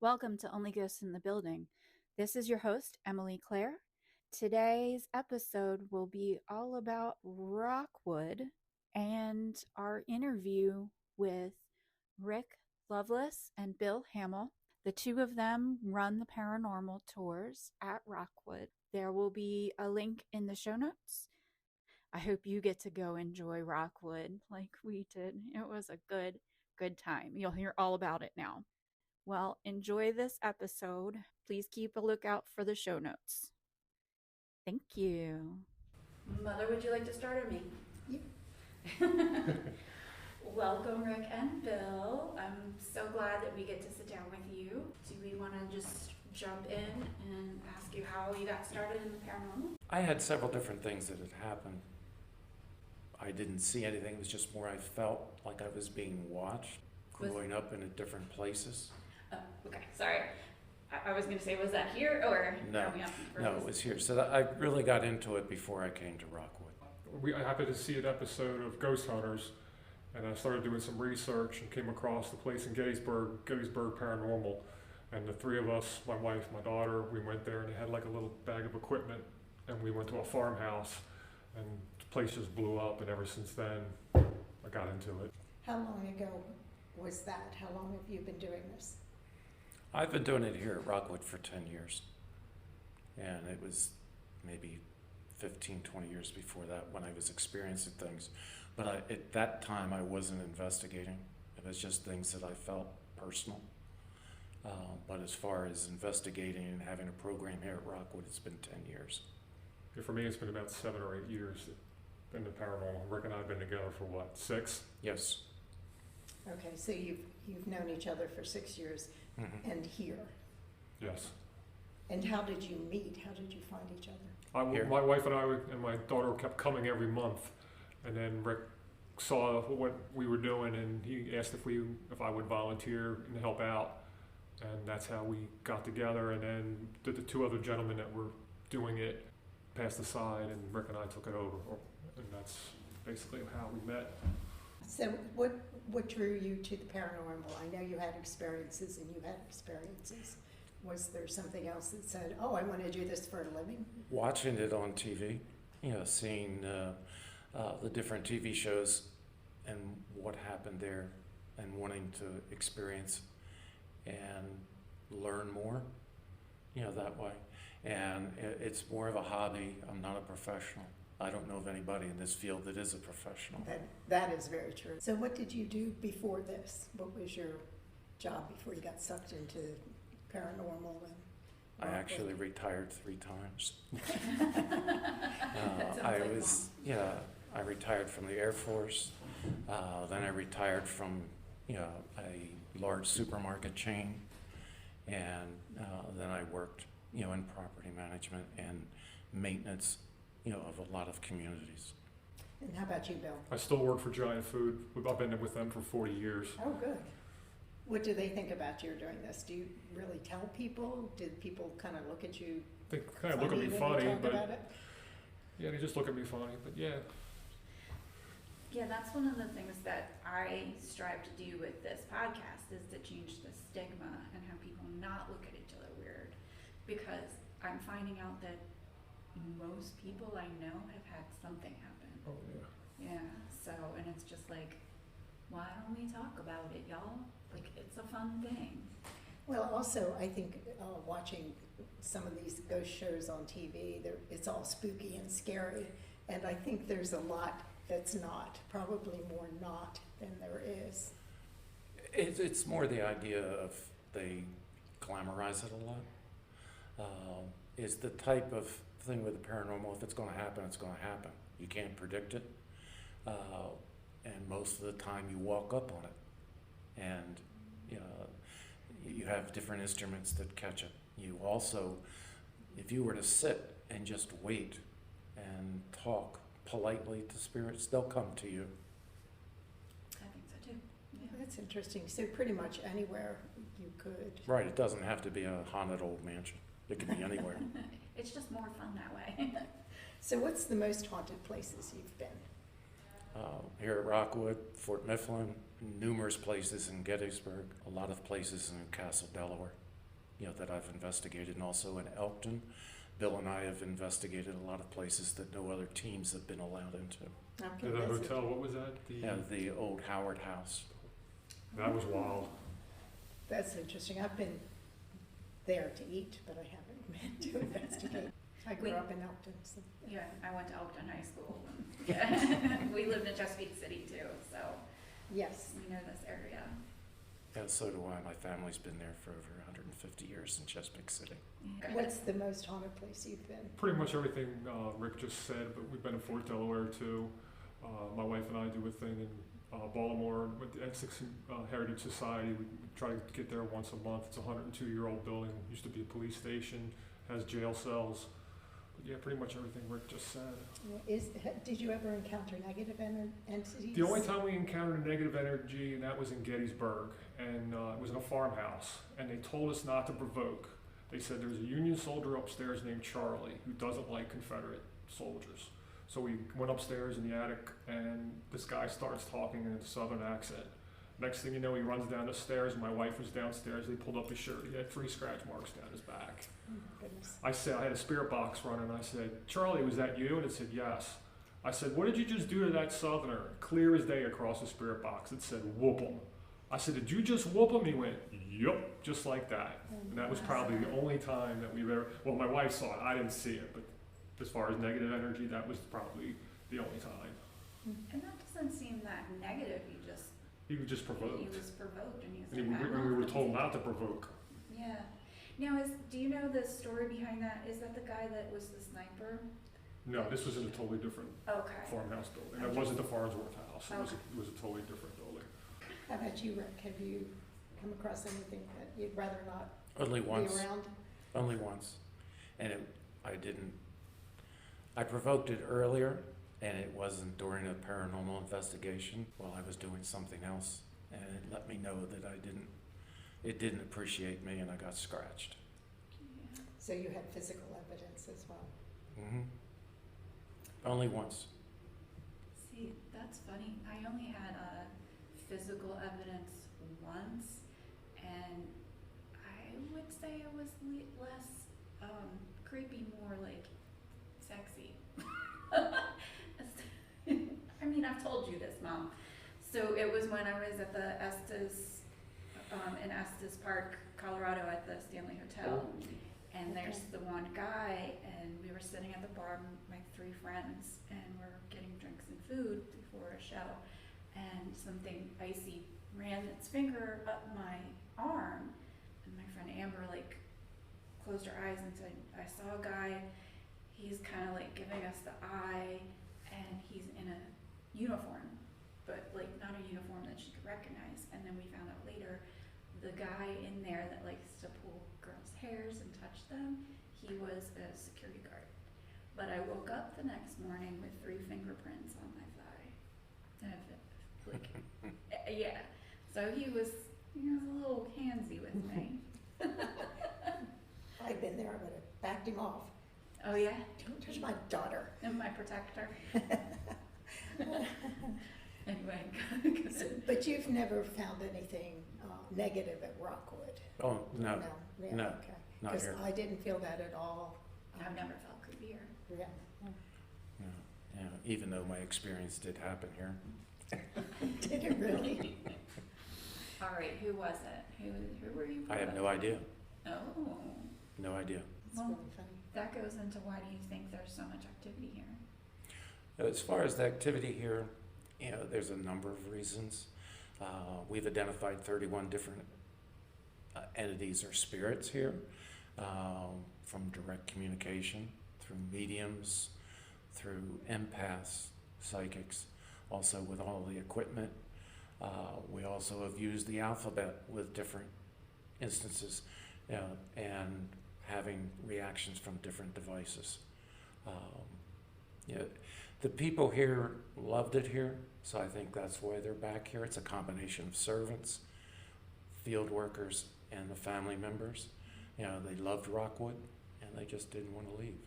Welcome to Only Ghosts in the Building. This is your host, Emily Claire. Today's episode will be all about Rockwood and our interview with Rick Loveless and Bill Hamel. The two of them run the paranormal tours at Rockwood. There will be a link in the show notes. I hope you get to go enjoy Rockwood like we did. It was a good time. You'll hear all about it now. Well, enjoy this episode. Please keep a lookout for the show notes. Thank you. Mother, would you like to start or me? Yeah. Welcome, Rick and Bill. I'm so glad that we get to sit down with you. Do we want to just jump in and ask you how you got started in the paranormal? I had several different things that had happened. I didn't see anything. It was just more I felt like I was being watched, growing up in different places. Oh, okay, sorry. I was going to say, was that here or? No, it was here. So I really got into it before I came to Rockwood. I happened to see an episode of Ghost Hunters, and I started doing some research and came across the place in Gettysburg Paranormal. And the three of us, my wife, my daughter, we went there and they had like a little bag of equipment, and we went to a farmhouse, and the place just blew up. And ever since then, I got into it. How long ago was that? How long have you been doing this? I've been doing it here at Rockwood for 10 years. And it was maybe 15, 20 years before that when I was experiencing things. But at that time, I wasn't investigating. It was just things that I felt personal. But as far as investigating and having a program here at Rockwood, it's been 10 years. Yeah, for me, it's been about 7 or 8 years in the paranormal. Rick and I have been together for what, 6? Yes. Okay, so you've known each other for 6 years, and here. Yes. And how did you meet? How did you find each other? Here. My wife and I and my daughter kept coming every month, and then Rick saw what we were doing, and he asked if I would volunteer and help out, and that's how we got together. And then the two other gentlemen that were doing it passed aside, and Rick and I took it over, and that's basically how we met. So what drew you to the paranormal? I know you had experiences and you had experiences. Was there something else that said, oh, I want to do this for a living? Watching it on TV, seeing the different TV shows and what happened there, and wanting to experience and learn more, that way. And it's more of a hobby. I'm not a professional. I don't know of anybody in this field that is a professional. That is very true. So what did you do before this? What was your job before you got sucked into paranormal? I actually retired 3 times. I retired from the Air Force. Then I retired from a large supermarket chain, and then I worked in property management and maintenance of a lot of communities. And how about you, Bill? I still work for Giant Food. I've been with them for 40 years. Oh, good. What do they think about you doing this? Do you really tell people? Did people kind of look at you? They kind of look at me funny, but about it? yeah, they just look at me funny. But yeah. Yeah, that's one of the things that I strive to do with this podcast, is to change the stigma and have people not look at each other weird. Because I'm finding out that most people I know have had something happen. Oh yeah. Yeah, so, and it's just like, why don't we talk about it, y'all? Like, it's a fun thing. Well, also, I think watching some of these ghost shows on TV, it's all spooky and scary, and I think there's a lot that's not, probably more not than there is. It's more the idea of they glamorize it a lot. Is the type of thing with the paranormal, if it's going to happen, it's going to happen. You can't predict it. And most of the time you walk up on it. And you have different instruments that catch it. You also, if you were to sit and just wait and talk politely to spirits, they'll come to you. I think so too. Yeah. That's interesting. So pretty much anywhere you could. Right, it doesn't have to be a haunted old mansion. It can be anywhere. It's just more fun that way. So what's the most haunted places you've been? Here at Rockwood, Fort Mifflin, numerous places in Gettysburg, a lot of places in Castle, Delaware. that I've investigated, and also in Elkton. Bill and I have investigated a lot of places that no other teams have been allowed into. Okay, The that's hotel, what was that? The old Howard House. That was wild. That's interesting. I've been there to eat, but I haven't been to investigate. I grew up in Elkton, so. Yeah, I went to Elkton High School. Yeah. We lived in Chesapeake City too, so Yes. we know this area. Yeah, so do I. My family's been there for over 150 years in Chesapeake City. Yeah. What's the most haunted place you've been? Pretty much everything Rick just said, but we've been in Fort Delaware too. My wife and I do a thing in Baltimore with the Essex Heritage Society. We try to get there once a month. It's a 102-year-old building. Used to be a police station, has jail cells. But yeah, pretty much everything Rick just said. Did you ever encounter negative entities? The only time we encountered negative energy, and that was in Gettysburg, and it was in a farmhouse, and they told us not to provoke. They said there's a Union soldier upstairs named Charlie who doesn't like Confederate soldiers. So we went upstairs in the attic, and this guy starts talking in a southern accent. Next thing you know, he runs down the stairs, and my wife was downstairs. They pulled up his shirt. He had 3 scratch marks down his back. Oh, my goodness. I said, I had a spirit box running. I said, Charlie, was that you? And it said, yes. I said, what did you just do to that southerner? Clear as day across the spirit box. It said, whoop him. I said, did you just whoop him? He went, yup, just like that. And that was probably the only time that we've ever, well, my wife saw it. I didn't see it. But as far as negative energy, that was probably the only time. And that doesn't seem that negative. He was just provoked. He was provoked, and he was And like, we were told not to provoke. Yeah. Now, do you know the story behind that? Is that the guy that was the sniper? No, this was in a totally different Okay. farmhouse building. It wasn't the Farnsworth house. Okay. It was a totally different building. How about you, Rick? Have you come across anything that you'd rather not Only once. be around? Only once. And I provoked it earlier, and it wasn't during a paranormal investigation while I was doing something else. And it let me know that it didn't appreciate me, and I got scratched. Yeah. So you had physical evidence as well? Hmm. Only once. See, that's funny. I only had physical evidence once, and I would say it was less creepy, more like sexy. I mean, I've told you this, Mom. So it was when I was at the Estes, in Estes Park, Colorado, at the Stanley Hotel. And there's the one guy, and we were sitting at the bar, my 3 friends, and we're getting drinks and food before a show. And something icy ran its finger up my arm, and my friend Amber closed her eyes and said, I saw a guy, he's kind of giving us the eye, and he's in a uniform, but not a uniform that she could recognize. And then we found out later, the guy in there that likes to pull girls' hairs and touch them, he was a security guard. But I woke up the next morning with 3 fingerprints on my thigh. Yeah. So he was a little handsy with me. If I'd been there, I would have backed him off. Oh yeah? Don't touch my daughter. And my protector. Anyway. But you've never found anything negative at Rockwood? Oh, no. Yeah, No, okay. not Because here. I didn't feel that at all. I've never felt creepier. Yeah. No. Yeah, even though my experience did happen here. Did it really? All right, who was it? Who were you? I have no idea. Oh. No idea. It's Well, really funny. that goes into why do you think there's so much activity here? As far as the activity here, there's a number of reasons. We've identified 31 different entities or spirits here, from direct communication, through mediums, through empaths, psychics, also with all the equipment. We also have used the alphabet with different instances, and having reactions from different devices. The people here loved it here, so I think that's why they're back here. It's a combination of servants, field workers, and the family members. They loved Rockwood, and they just didn't want to leave.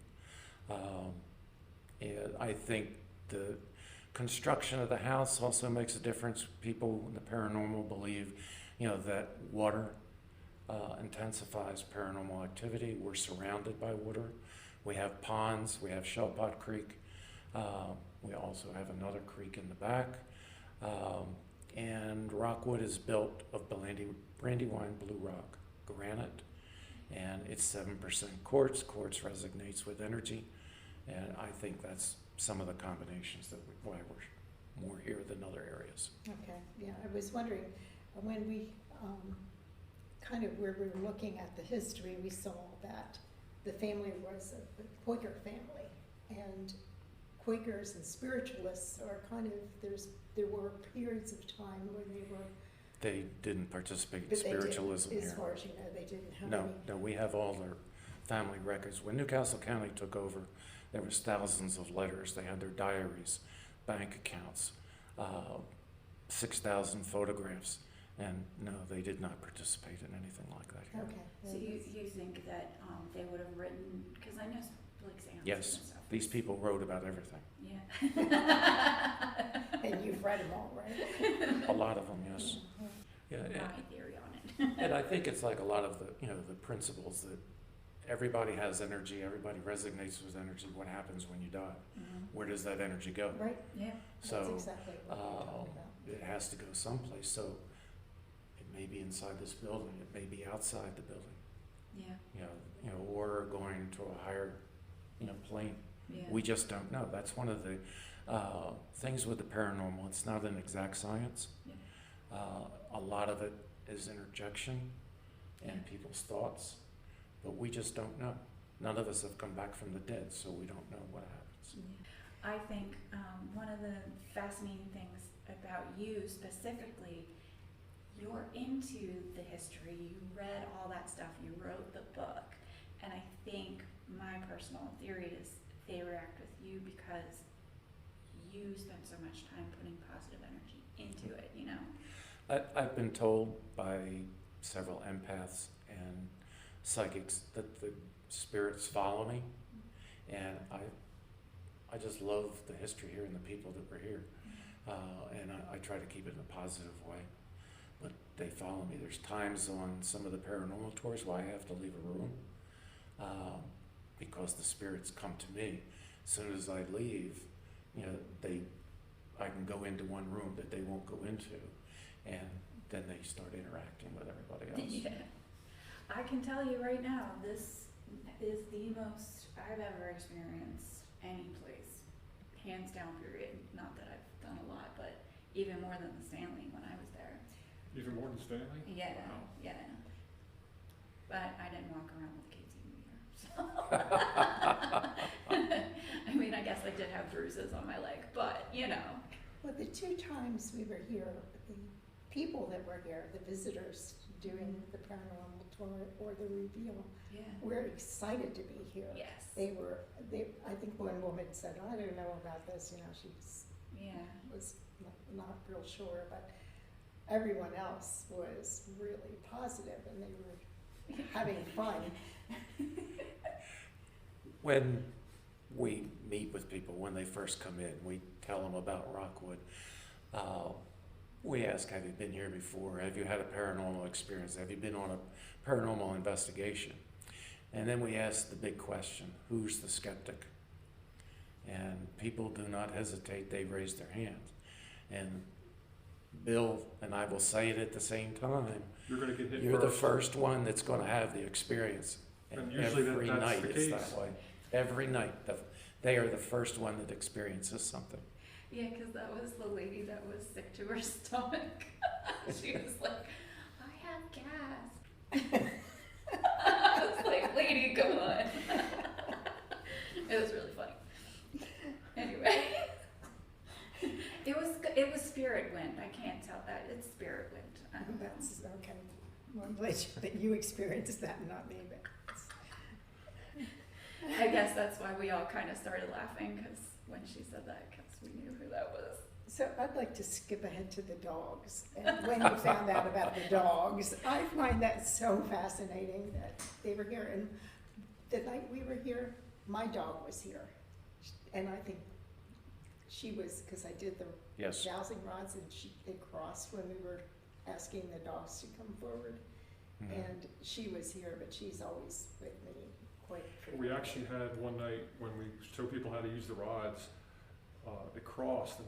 And I think the construction of the house also makes a difference. People in the paranormal believe, that water intensifies paranormal activity. We're surrounded by water. We have ponds. We have Shellpot Creek. We also have another creek in the back. And Rockwood is built of Brandywine blue rock granite, and it's 7% quartz. Quartz resonates with energy, and I think that's some of the combinations why we're more here than other areas. Okay, yeah, I was wondering, when we, kind of where we were looking at the history, we saw that the family was a Quaker family, and Quakers and spiritualists are kind of, there were periods of time when they were. They didn't participate in But they did, spiritualism here. as far as you know, they didn't have No, any. no, we have all their family records. When Newcastle County took over, there was thousands of letters. They had their diaries, bank accounts, 6,000 photographs, and no, they did not participate in anything like that here. Okay. So you think that they would have written, because I know like Sam's Yes, and stuff. these people wrote about everything. Yeah. And you've read them all, right? A lot of them, yes. Yeah, My theory on it. and I think it's like a lot of the, the principles that everybody has energy, everybody resonates with energy. What happens when you die? Mhm. Where does that energy go? Right, Yeah. that's So exactly what we're talking about. it has to go someplace. So it may be inside this building, it may be outside the building, Yeah. or going to a higher, plane. Yeah. We just don't know. That's one of the things with the paranormal. It's not an exact science. Yeah. A lot of it is interjection and Yeah. people's thoughts, but we just don't know. None of us have come back from the dead, so we don't know what happens. Yeah. I think one of the fascinating things about you specifically, you're into the history, you read all that stuff, you wrote the book, and I think my personal theory is they react with you because you spend so much time putting positive energy into it, I've been told by several empaths and psychics that the spirits follow me, and I just love the history here and the people that were here, and I try to keep it in a positive way. But they follow me. There's times on some of the paranormal tours where I have to leave a room because the spirits come to me. As soon as I leave, I can go into one room that they won't go into, and then they start interacting with everybody else. Yeah. I can tell you right now, this is the most I've ever experienced any place, hands down, period. Not that I've done a lot, but even more than the Stanley when I was there. Even more than Stanley? Yeah, Wow. yeah. But I didn't walk around with KT either, so. I mean, I guess I did have bruises on my leg, but, Well, the two times we were here, the people that were here, the visitors doing the paranormal tour or the reveal, Yeah. were excited to be here. Yes. I think one woman said, I don't know about this, she Yeah. was not real sure, but everyone else was really positive and they were having fun. When we meet with people, when they first come in, we tell them about Rockwood. We ask, have you been here before? Have you had a paranormal experience? Have you been on a paranormal investigation? And then we ask the big question, who's the skeptic? And people do not hesitate, they raise their hands. And Bill and I will say it at the same time. You're gonna get hit You're the first. first one that's going to have the experience. And usually every that's night the it's case. that way. Every night, they are the first one that experiences something. Yeah, because that was the lady that was sick to her stomach. She was like, I have gas. I was like, lady, come on. It was really funny. Anyway. It was spirit wind. I can't tell that. It's spirit wind. I don't know. That's okay. Well, I'm glad that you experienced that and not me, but I guess that's why we all kind of started laughing, because when she said that, because we knew who that was. So I'd like to skip ahead to the dogs. And when you found out about the dogs, I find that so fascinating that they were here. And the night we were here, my dog was here. And I think she was, because I did the Yes. dowsing rods and they crossed when we were asking the dogs to come forward. and she was here, but she's always with me quite We frequently. actually had one night when we showed people how to use the rods, it crossed, and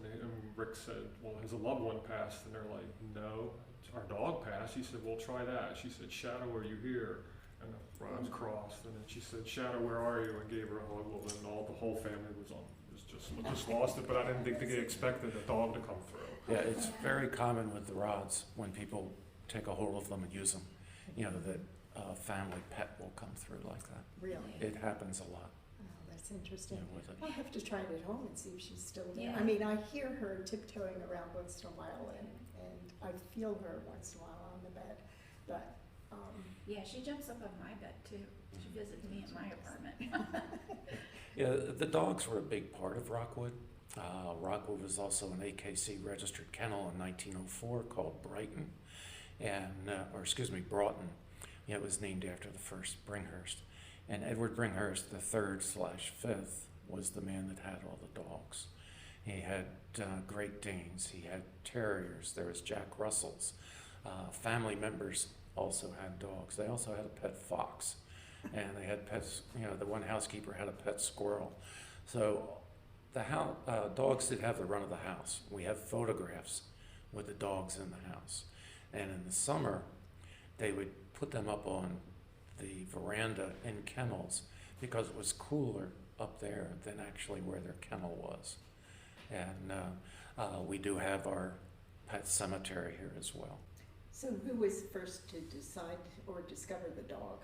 Rick said, well, has a loved one passed? And they're like, no, our dog passed. He said, well, try that. She said, Shadow, are you here? And the rods crossed, and then she said, Shadow, where are you? And gave her a hug. Well, then the whole family was just lost it, but I didn't think they expected a dog to come through. Yeah, it's very common with the rods when people take a hold of them and use them, that a family pet will come through like that. Really? It happens a lot. Oh, that's interesting. With it. I'll have to try it at home and see if she's still there. Yeah. I mean, I hear her tiptoeing around once in a while, and I feel her once in a while on the bed, but, Yeah, she jumps up on my bed too. She visits me in my apartment. Yeah, the dogs were a big part of Rockwood. Rockwood was also an AKC registered kennel in 1904 called Broughton. It was named after the first Bringhurst. And Edward Bringhurst, the third/fifth, was the man that had all the dogs. He had Great Danes, he had Terriers, there was Jack Russells. Family members also had dogs. They also had a pet fox. And they had pets, the one housekeeper had a pet squirrel. So the dogs did have the run of the house. We have photographs with the dogs in the house. And in the summer, they would put them up on the veranda in kennels because it was cooler up there than actually where their kennel was. And we do have our pet cemetery here as well. so who was first to decide or discover the dog?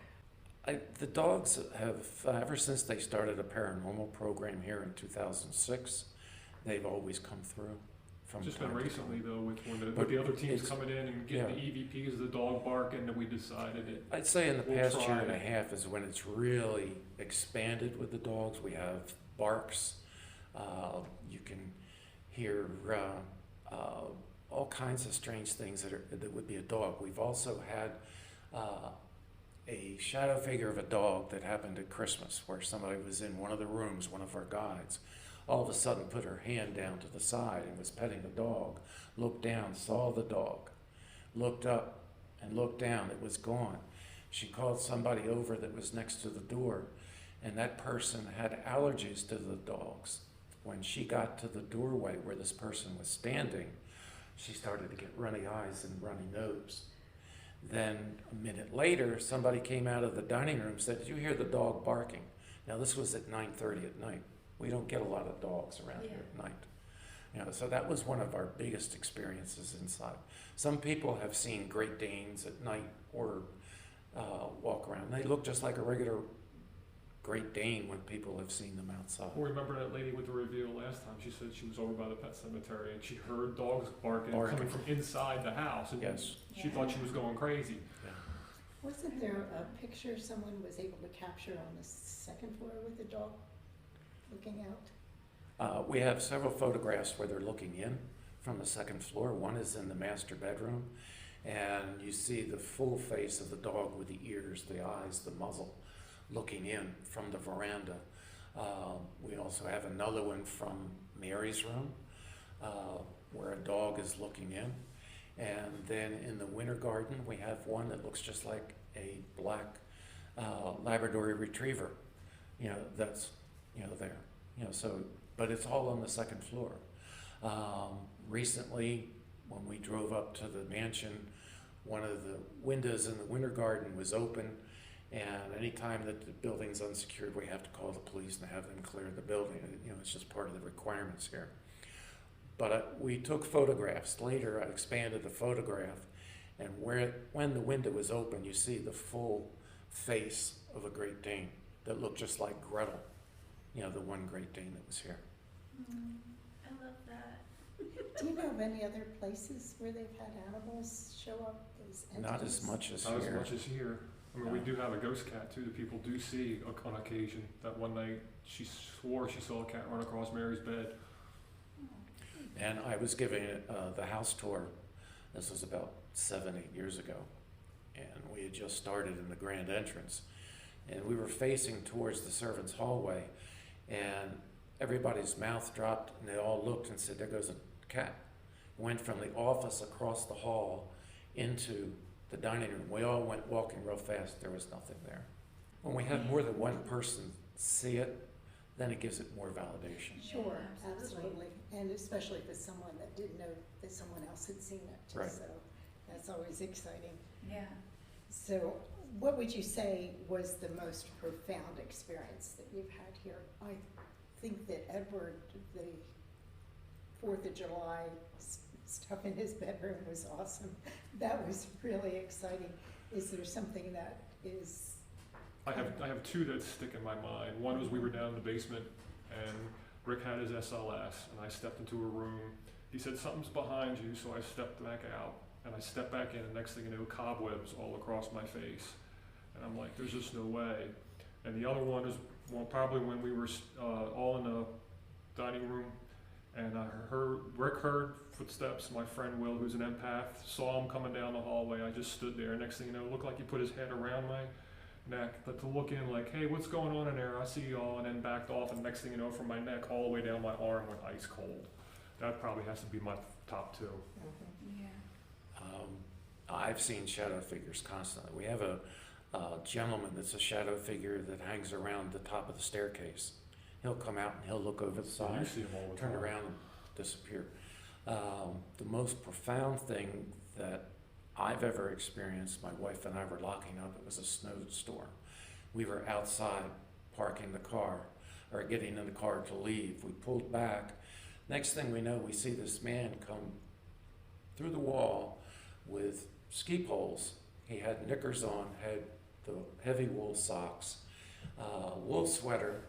The dogs have, ever since they started a paranormal program here in 2006, they've always come through. From Just been time to recently time. though, with But the other teams it's- coming in and getting the EVPs, the dog bark, and then we decided it. I'd say in the We'll past year try and a it. half is when it's really expanded with the dogs. We have barks. You can hear all kinds of strange things that would be a dog. We've also had a shadow figure of a dog that happened at Christmas where somebody was in one of the rooms, one of our guides, all of a sudden put her hand down to the side and was petting the dog, looked down, saw the dog, looked up and looked down, it was gone. She called somebody over that was next to the door, and that person had allergies to the dogs. When she got to the doorway where this person was standing, she started to get runny eyes and runny nose. Then a minute later, somebody came out of the dining room and said, "Did you hear the dog barking?" Now this was at 9:30 at night. We don't get a lot of dogs around here at night. So that was one of our biggest experiences inside. Some people have seen Great Danes at night or walk around. They look just like a regular Great Dane when people have seen them outside. Well, remember that lady with the reveal last time? She said she was over by the pet cemetery and she heard dogs barking coming from inside the house. And Yes. she thought she was going crazy. Wasn't there a picture someone was able to capture on the second floor with the dog looking out? We have several photographs where they're looking in from the second floor. One is in the master bedroom, and you see the full face of the dog with the ears, the eyes, the muzzle, looking in from the veranda. We also have another one from Mary's room, where a dog is looking in. And then in the winter garden, we have one that looks just like a black Labrador retriever, that's, there. But it's all on the second floor. Recently, when we drove up to the mansion, one of the windows in the winter garden was open, and anytime that the building's unsecured, we have to call the police and have them clear the building. It's just part of the requirements here. But we took photographs. Later, I expanded the photograph, and when the window was open, you see the full face of a Great Dane that looked just like Gretel, the one Great Dane that was here. I love that. Do you know of any other places where they've had animals show up as entities? Not as much as Not here. as much as here. I mean, we do have a ghost cat too that people do see on occasion. That one night she swore she saw a cat run across Mary's bed. And I was giving the house tour. This was about 7-8 years ago. And we had just started in the grand entrance. And we were facing towards the servants' hallway. And everybody's mouth dropped and they all looked and said, "There goes a cat." Went from the office across the hall into the dining room. We all went walking real fast. There was nothing there. When we have more than one person see it, then it gives it more validation. Sure, Yeah, absolutely. And especially if it's someone that didn't know that someone else had seen it. Right. So that's always exciting. Yeah. So what would you say was the most profound experience that you've had here? I think that Edward, the 4th of July stuff in his bedroom was awesome. That was really exciting. Is there something that is... I have two that stick in my mind. One was we were down in the basement and Rick had his SLS and I stepped into a room. He said, something's behind you, so I stepped back out and I stepped back in and next thing you know, cobwebs all across my face. And I'm like, there's just no way. And the other one is probably when we were all in the dining room and Rick heard footsteps. My friend Will, who's an empath, saw him coming down the hallway. I just stood there. Next thing you know, it looked like he put his head around my neck, but to look in like, hey, what's going on in there? I see y'all, and then backed off, and next thing you know, from my neck all the way down my arm went ice cold. That probably has to be my top two. Yeah. I've seen shadow figures constantly. We have a gentleman that's a shadow figure that hangs around the top of the staircase. He'll come out and he'll look over the You side, see him all the turn time. around and disappear. The most profound thing that I've ever experienced, my wife and I were locking up, it was a snowstorm. We were outside parking the car, or getting in the car to leave. We pulled back. Next thing we know, we see this man come through the wall with ski poles. He had knickers on, had the heavy wool socks, wool sweater,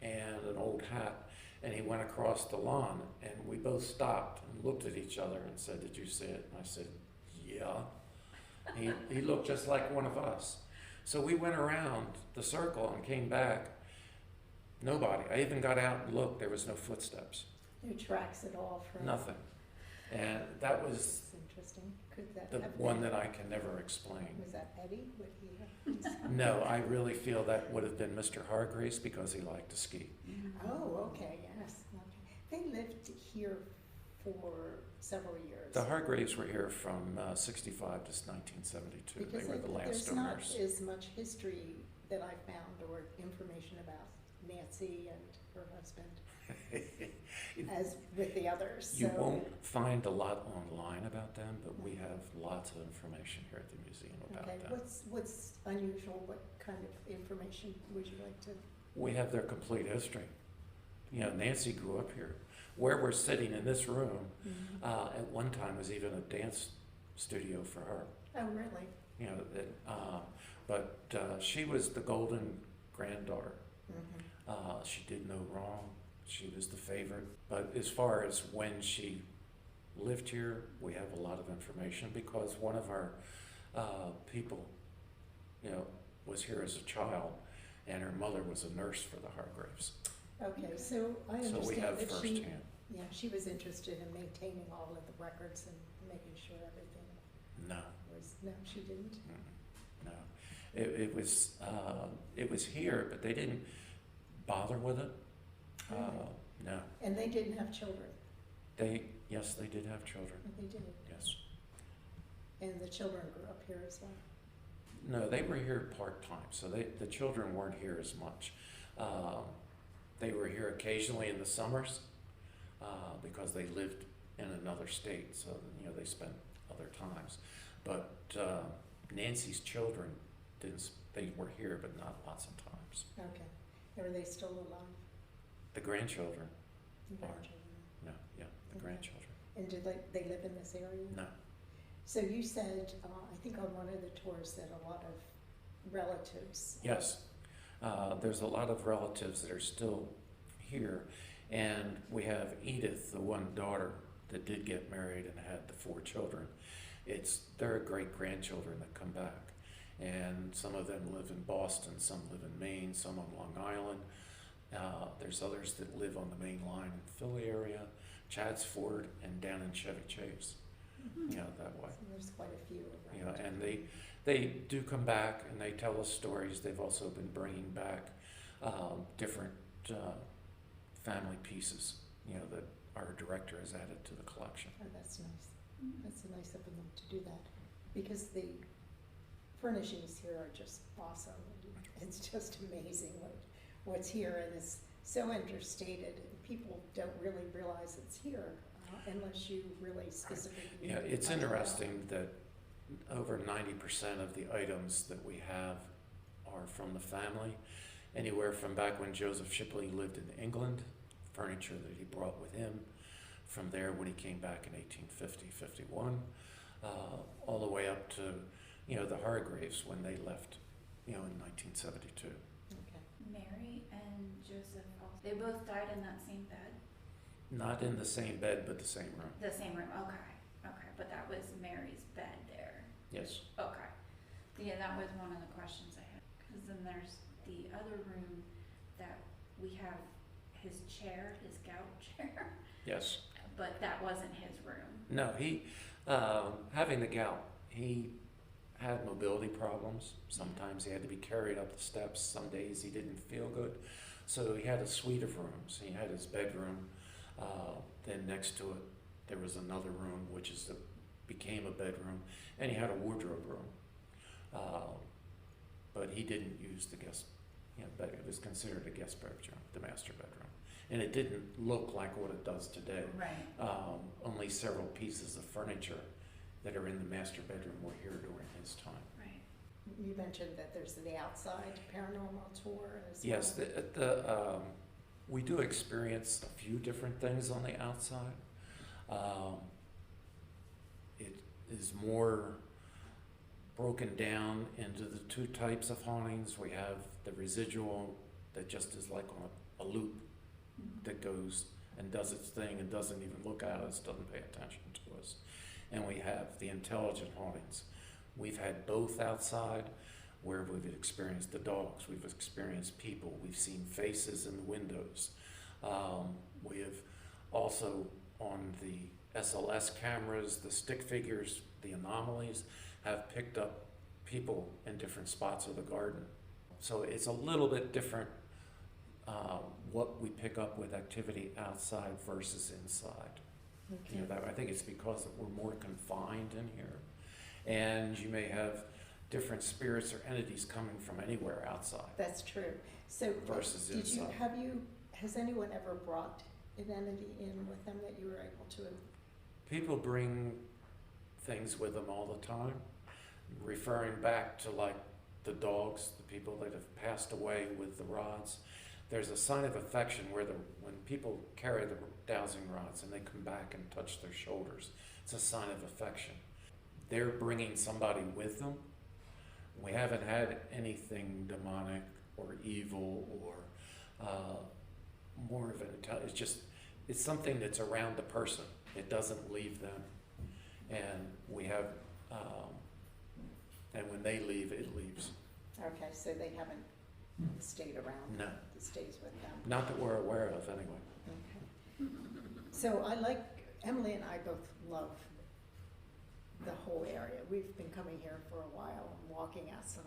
and an old hat. And he went across the lawn, and we both stopped and looked at each other and said, "Did you see it?" And I said, "Yeah." He looked just like one of us. So we went around the circle and came back. Nobody. I even got out and looked. There was no footsteps. No tracks at all from... Nothing. And that was It's interesting. Could that the have one been... that I can never explain. Was that Eddie? Would he have... No, I really feel that would have been Mr. Hargreaves because he liked to ski. Oh, okay, yes. Okay. They lived here for several years. The Hargreaves were here from 65 to 1972. Because They were the last there's owners. not as much history that I found or information about Nancy and her husband as with the others. You So, won't find a lot online about them, but we have lots of information here at the museum about okay, them. what's unusual? What kind of information would you like to? We have their complete history. You know, Nancy grew up here. Where we're sitting in this room, at one time was even a dance studio for her. Oh, really? You know, but she was the golden granddaughter. She did no wrong. She was the favorite. But as far as when she lived here, we have a lot of information because one of our people, you know, was here as a child, and her mother was a nurse for the Hargreaves. Okay, so I So understand we have that firsthand. she was interested in maintaining all of the records and making sure everything No, was, no, she didn't? no. It was here, but they didn't bother with it. No. And they didn't have children? Yes, they did have children. They did. Yes. And the children grew up here as well? No, they were here part-time, so the children weren't here as much. They were here occasionally in the summers because they lived in another state, so you know they spent other times. But Nancy's children didn't. They were here, but not lots of times. Okay. Are they still alive? The grandchildren. The Are. grandchildren? No, yeah, the Okay. grandchildren. And did they live in this area? No. So you said, I think on one of the tours, that a lot of relatives. Yes, there's a lot of relatives that are still here, and we have Edith, the one daughter that did get married and had the 4 children. They're great-grandchildren that come back, and some of them live in Boston, some live in Maine, some on Long Island. There's others that live on the main line in the Philly area, Chadsford, and down in Chevy Chase. You know, that way. So there's quite a few around. You know, and they do come back and they tell us stories. They've also been bringing back different family pieces, you know, that our director has added to the collection. Oh, that's nice. That's nice of them to do that. because the furnishings here are just awesome. It's just amazing what's here, and it's so understated. People don't really realize it's here unless you really specifically. Yeah, it's find it out. interesting that over 90% of the items that we have are from the family, anywhere from back when Joseph Shipley lived in England, furniture that he brought with him, from there when he came back in 1850, 51, all the way up to, the Hargraves when they left, in 1972. Okay. Mary and Joseph, they both died in that same bed? Not in the same bed, but the same room. The same room, okay. But that was Mary's bed there. Yes. Okay. Yeah, that was one of the questions I had. Because then there's the other room that we have his chair, his gout chair, Yes. but that wasn't his room. No, he, having the gout, he had mobility problems. Sometimes he had to be carried up the steps. Some days he didn't feel good. So he had a suite of rooms. He had his bedroom. Then next to it, there was another room, which became a bedroom. And he had a wardrobe room. But he didn't use the guest, but it was considered a guest bedroom, the master bedroom. And it didn't look like what it does today. Right. Only several pieces of furniture that are in the master bedroom were here during his time. Right. You mentioned that there's the outside paranormal tour as Yes, well. we do experience a few different things on the outside. It is more broken down into the two types of hauntings. We have the residual that just is like on a loop that goes and does its thing and doesn't even look at us, doesn't pay attention to us. And we have the intelligent hauntings. We've had both outside where we've experienced the dogs, we've experienced people, we've seen faces in the windows. We have also on the SLS cameras, the stick figures, the anomalies have picked up people in different spots of the garden. So it's a little bit different what we pick up with activity outside versus inside. Okay. I think it's because we're more confined in here, and you may have different spirits or entities coming from anywhere outside. That's true. So Versus inside. has anyone ever brought an entity in with them that you were able to? People bring things with them all the time, referring back to like the dogs, the people that have passed away with the rods. There's a sign of affection when people carry the dowsing rods and they come back and touch their shoulders, it's a sign of affection. They're bringing somebody with them. We haven't had anything demonic or evil or more of an, it's something that's around the person. It doesn't leave them. And we have, and when they leave, it leaves. Okay, so they haven't stayed around. No. It stays with them. Not that we're aware of, anyway. Okay. So Emily and I both love the whole area. We've been coming here for a while and walking outside.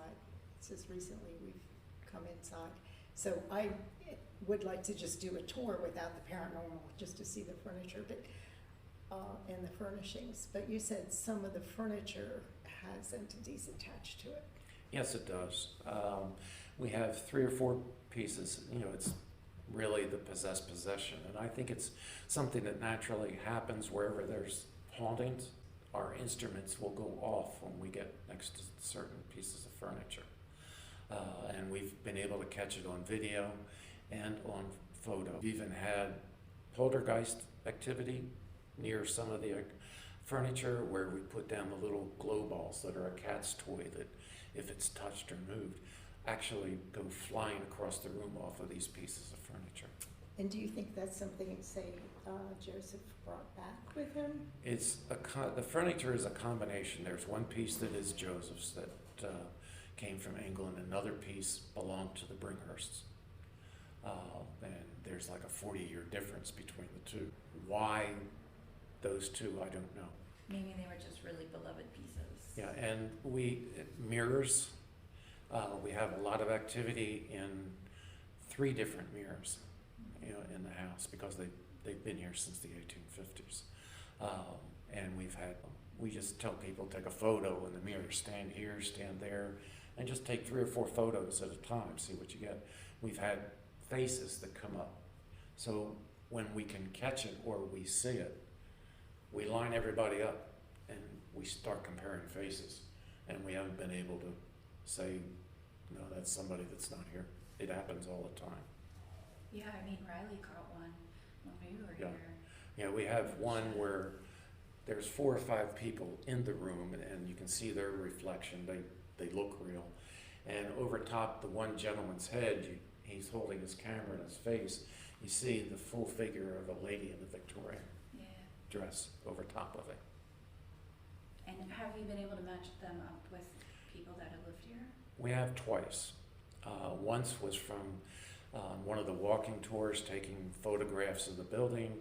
It's just recently we've come inside. So I would like to just do a tour without the paranormal, just to see the furniture and the furnishings. But you said some of the furniture has entities attached to it. Yes, it does. We have 3 or 4 pieces. It's really the possessed possession. And I think it's something that naturally happens wherever there's hauntings. Our instruments will go off when we get next to certain pieces of furniture. And we've been able to catch it on video and on photo. We've even had poltergeist activity near some of the furniture where we put down the little glow balls that are a cat's toy that if it's touched or moved, actually go flying across the room off of these pieces of furniture. And do you think that's something, say, Joseph brought back with him? It's the furniture is a combination. There's one piece that is Joseph's that came from England. Another piece belonged to the Bringhursts. And there's like a 40-year difference between the two. Why those two, I don't know. Maybe they were just really beloved pieces. Yeah, and mirrors. We have a lot of activity in 3 different mirrors, in the house because they've been here since the 1850s. And we just tell people, take a photo in the mirror, stand here, stand there, and just take 3 or 4 photos at a time, see what you get. We've had faces that come up. So when we can catch it or we see it, we line everybody up and we start comparing faces. And we haven't been able to say, no, that's somebody that's not here. It happens all the time. Yeah, I mean, Riley caught one when we were Yeah. here. Yeah, we have one where there's 4 or 5 people in the room and you can see their reflection. They look real. And over top the one gentleman's head, he's holding his camera in his face. You see the full figure of a lady in a Victorian dress over top of it. And have you been able to match them up with people that have lived here? We have twice. Once was from one of the walking tours taking photographs of the building.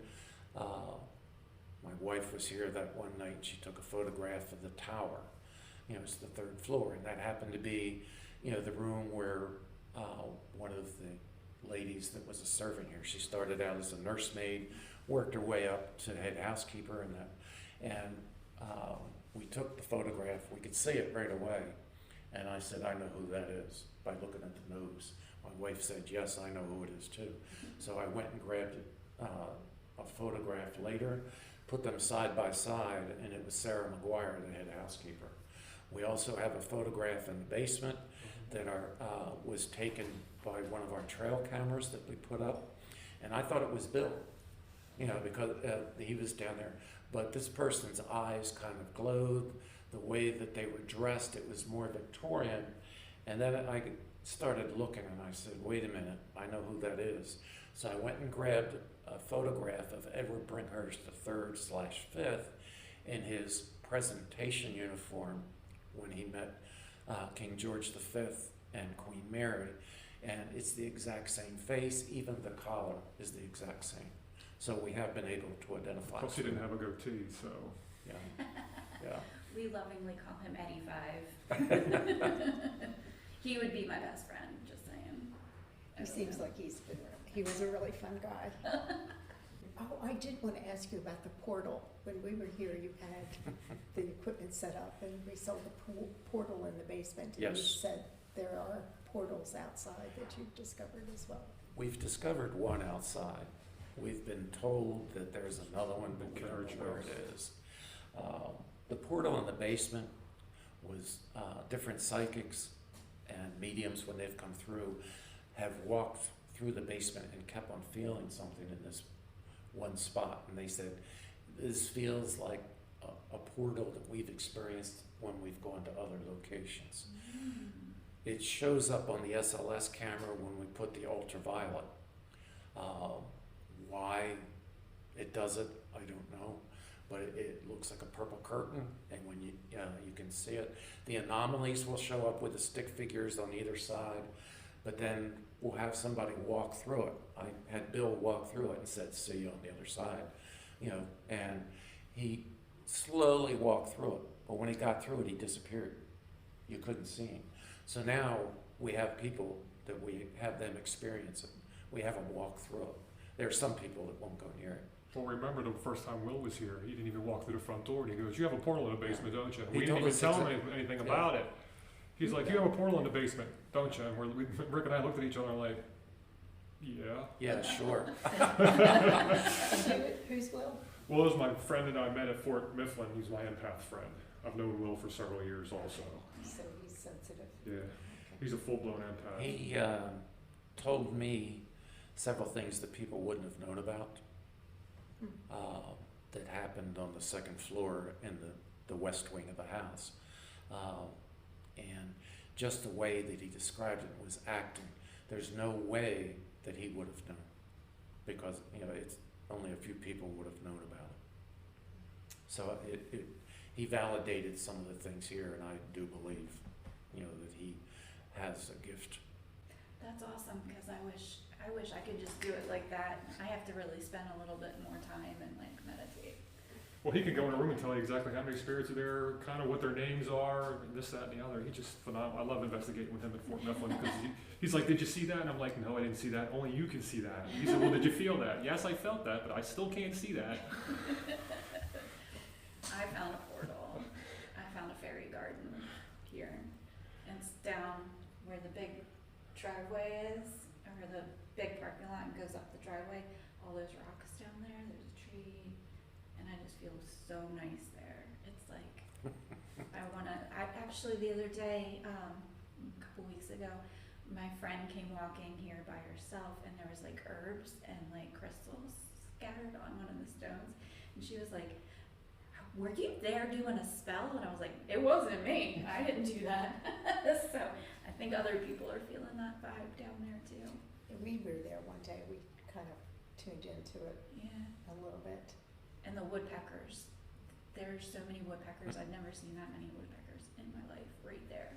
My wife was here that one night and she took a photograph of the tower. It's the 3rd floor, and that happened to be, the room where one of the ladies that was a servant here, she started out as a nursemaid, worked her way up to head housekeeper and that. And we took the photograph, we could see it right away. And I said, I know who that is by looking at the nose. My wife said, yes, I know who it is too. So I went and grabbed a photograph later, put them side by side, and it was Sarah McGuire, the head housekeeper. We also have a photograph in the basement that was taken by one of our trail cameras that we put up. And I thought it was Bill, because he was down there. But this person's eyes kind of glowed, the way that they were dressed, it was more Victorian. And then I started looking and I said, wait a minute, I know who that is. So I went and grabbed a photograph of Edward Brinkhurst III/5 in his presentation uniform when he met King George V and Queen Mary. And it's the exact same face, even the collar is the exact same. So we have been able to identify. Plus he didn't have a goatee, so. Yeah, yeah. We lovingly call him Eddie 5. He would be my best friend, just saying. He seems like he was a really fun guy. Oh, I did want to ask you about the portal. When we were here, you had the equipment set up and we saw the portal in the basement. And Yes. you said there are portals outside that you've discovered as well. We've discovered one outside. We've been told that there's another one, but we don't know where it is. The portal in the basement was different psychics and mediums, when they've come through, have walked through the basement and kept on feeling something in this one spot. And they said, this feels like a portal that we've experienced when we've gone to other locations. It shows up on the SLS camera when we put the ultraviolet. Why it does it, I don't know, but it looks like a purple curtain, and when you can see it. The anomalies will show up with the stick figures on either side, but then we'll have somebody walk through it. I had Bill walk through it and said, see you on the other side, and he slowly walked through it, but when he got through it, he disappeared. You couldn't see him. So now we have people that we have them experience it. We have them walk through it. There are some people that won't go near it. Well, remember the first time Will was here, he didn't even walk through the front door, and he goes, you have a portal in the basement, don't you? And He we didn't told even us tell him exactly. anything about it. He's like, you have a portal in the basement, don't you? And Rick and I looked at each other and like, yeah. Yeah, sure. And who's Will? Will is my friend and I met at Fort Mifflin. He's my empath friend. I've known Will for several years also. So he's sensitive. Yeah, he's a full-blown empath. He told me several things that people wouldn't have known about that happened on the 2nd floor in the west wing of the house. And just the way that he described it was acting. There's no way that he would have known, because it's only a few people would have known about it. So he validated some of the things here, and I do believe that he has a gift. That's awesome, because I wish I could just do it like that. I have to really spend a little bit more time and meditate. Well, he can go in a room and tell you exactly how many spirits are there, kind of what their names are, and this, that, and the other. He's just phenomenal. I love investigating with him at Fort Mifflin, because he's like, did you see that? And I'm like, no, I didn't see that. Only you can see that. He said, well, did you feel that? Yes, I felt that, but I still can't see that. I found a portal. I found a fairy garden here. And it's down where the big driveway is, or the big parking lot and goes up the driveway. All those rocks down there, there's a tree, and I just feel so nice there. It's like, I actually the other day, a couple weeks ago, my friend came walking here by herself, and there was like herbs and like crystals scattered on one of the stones, and she was like, were you there doing a spell? And I was like, it wasn't me, I didn't do that. So I think other people are feeling that vibe down there too. We were there one day, we kind of tuned into it Yeah. a little bit. And the woodpeckers, there's so many woodpeckers. I've never seen that many woodpeckers in my life. Right there,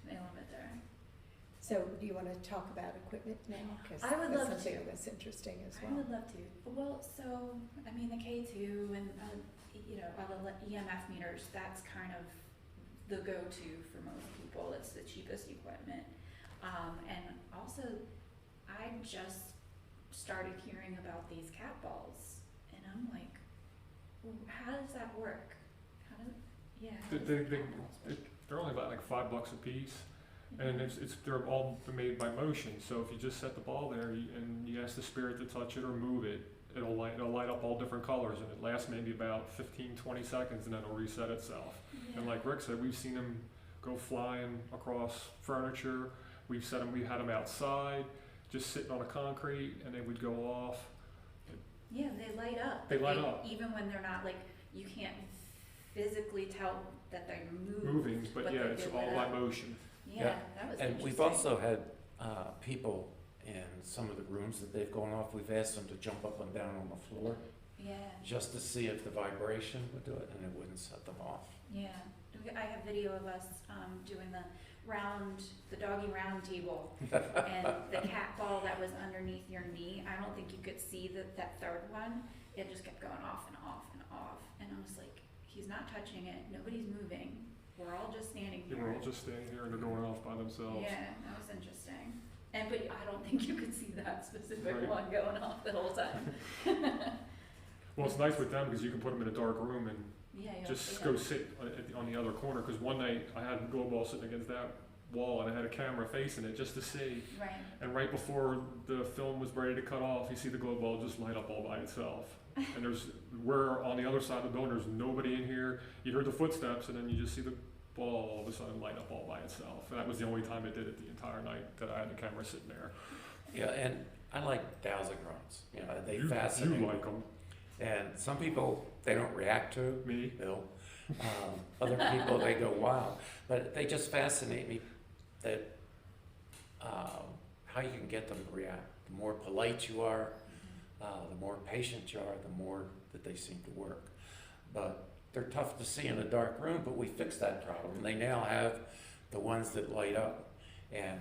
they love it there. So do you want to talk about equipment now? Because I would love something to. that's interesting as I well. would love to. Well, so I mean the K2 and all the EMF meters. That's kind of the go-to for most people. It's the cheapest equipment, and also I just started hearing about these cat balls, and I'm like, well, how does that work? How does cat balls work? They're only about like $5 a piece, and they're all made by motion. So if you just set the ball there and you ask the spirit to touch it or move it, it'll light up all different colors, and it lasts maybe about 15-20 seconds, and then it'll reset itself. Yeah. And like Rick said, we've seen them go flying across furniture. We had them outside, just sitting on a concrete, and they would go off. Yeah, they light up. They light up. Even when they're not, like, you can't physically tell that they're Moving, but yeah, they it's do all light by up. motion. Yeah, that was And interesting. we've also had people in some of the rooms that they've gone off, we've asked them to jump up and down on the floor Yeah, just to see if the vibration would do it, and it wouldn't set them off. yeah. I have video of us doing the doggy round table, and the cat ball that was underneath your knee. I don't think you could see that third one. It just kept going off and off and off, and I was like, he's not touching it. Nobody's moving. We're all just standing They here. were all just standing here and they're going off by themselves. Yeah, that was interesting. But I don't think you could see that specific Right. one going off the whole time. Well, it's nice with them because you can put them in a dark room and Yeah, you'll just see go them. sit on the other corner. Because one night I had a glow ball sitting against that wall and I had a camera facing it just to see. Right. And right before the film was ready to cut off, you see the glow ball just light up all by itself. And we're on the other side of the building, there's nobody in here. You heard the footsteps and then you just see the ball all of a sudden light up all by itself. And that was the only time it did it the entire night that I had the camera sitting there. Yeah, and I like dowsing rods. You know, they You fascinate me. like them. And some people, they don't react to, Me? Bill. Other people, they go wild. But they just fascinate me that how you can get them to react. The more polite you are, the more patient you are, the more that they seem to work. But they're tough to see in a dark room, but we fixed that problem. They now have the ones that light up. And,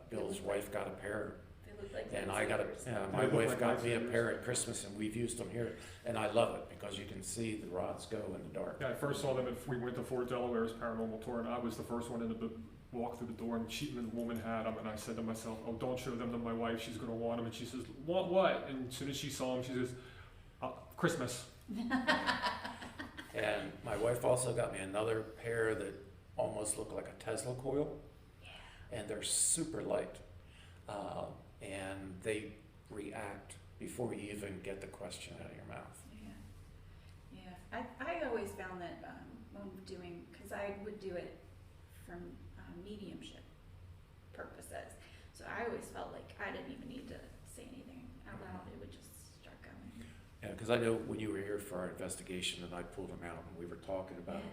Bill's wife got a pair. They look like And I got lightsabers. my They look wife like got me a lightsabers. pair at Christmas, and we've used them here, and I love it because you can see the rods go in the dark. Yeah, I first saw them we went to Fort Delaware's paranormal tour, and I was the first one in the walk through the door, and the woman had them, and I said to myself, "Oh, don't show them to my wife. She's gonna want them." And she says, "Want what?" And as soon as she saw them, she says, "Christmas." And my wife also got me another pair that almost look like a Tesla coil, and they're super light, and they react before you even get the question out of your mouth. Yeah. I always found that when doing, because I would do it from mediumship purposes, so I always felt like I didn't even need to say anything out loud. It would just start going. Yeah, because I know when you were here for our investigation, and I pulled them out, and we were talking about them,